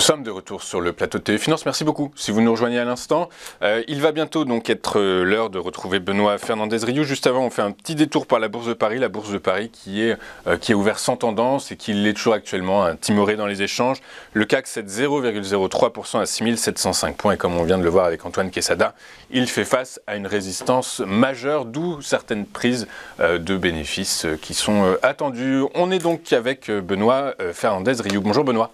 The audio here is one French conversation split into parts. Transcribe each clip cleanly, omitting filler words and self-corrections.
sommes de retour sur le plateau de Téléfinance. Merci beaucoup. Si vous nous rejoignez à l'instant, il va bientôt donc être l'heure de retrouver Benoît Fernandez-Riou. Juste avant, on fait un petit détour par la Bourse de Paris. La Bourse de Paris qui est ouverte sans tendance et qui l'est toujours actuellement, timoré dans les échanges. Le CAC cède 0,03% à 6705 points. Et comme on vient de le voir avec Antoine Quesada, il fait face à une résistance majeure, d'où certaines prises de bénéfices qui sont attendues. On est donc avec Benoît Fernandez-Riou. Bonjour Benoît.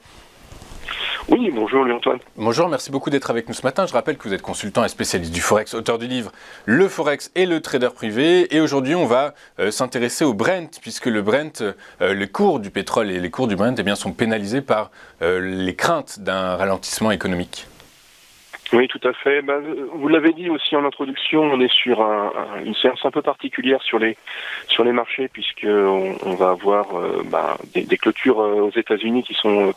Oui, bonjour Louis-Antoine. Bonjour, merci beaucoup d'être avec nous ce matin. Je rappelle que vous êtes consultant et spécialiste du Forex, auteur du livre Le Forex et le trader privé. Et aujourd'hui, on va s'intéresser au Brent, puisque le Brent, les cours du pétrole et les cours du Brent sont pénalisés par les craintes d'un ralentissement économique. Oui, tout à fait. Vous l'avez dit aussi en introduction, on est sur une séance un peu particulière sur les marchés, puisqu'on va avoir des clôtures aux États-Unis qui sont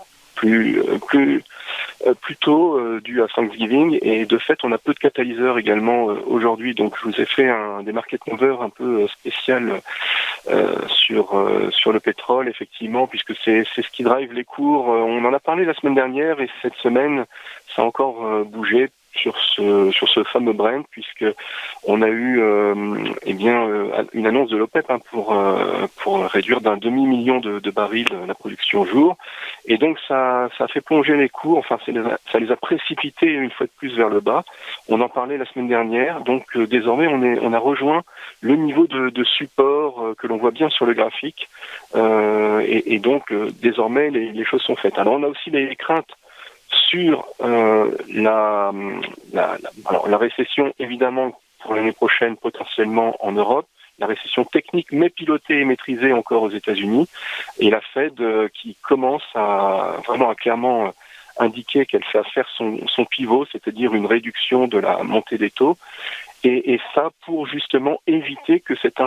plutôt dû à Thanksgiving, et de fait on a peu de catalyseurs également aujourd'hui, donc je vous ai fait des market movers un peu spécial sur le pétrole, effectivement, puisque c'est ce qui drive les cours. On en a parlé la semaine dernière et cette semaine ça a encore bougé sur ce fameux Brent, puisque on a eu une annonce de l'OPEP pour réduire d'un demi-million de barils la production au jour, et donc ça a fait plonger les cours, enfin ça les a précipités une fois de plus vers le bas. On en parlait la semaine dernière, donc désormais on a rejoint le niveau de support que l'on voit bien sur le graphique, et donc désormais les choses sont faites. Alors on a aussi les craintes sur la récession, évidemment, pour l'année prochaine, potentiellement en Europe, la récession technique, mais pilotée et maîtrisée encore aux États-Unis, et la Fed qui commence à clairement indiquer qu'elle fait faire son pivot, c'est-à-dire une réduction de la montée des taux, et ça pour justement éviter que cette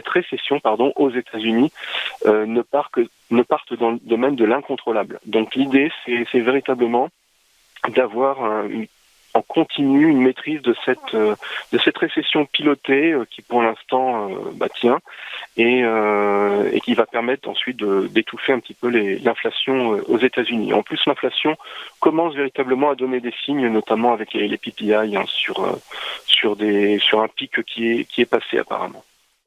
récession aux États-Unis ne parte dans le domaine de l'incontrôlable. Donc l'idée, c'est véritablement d'avoir en continu une maîtrise de cette récession pilotée qui pour l'instant tient, et qui va permettre ensuite d'étouffer un petit peu l'inflation aux États-Unis. En plus, l'inflation commence véritablement à donner des signes, notamment avec les PPI sur un pic qui est passé apparemment.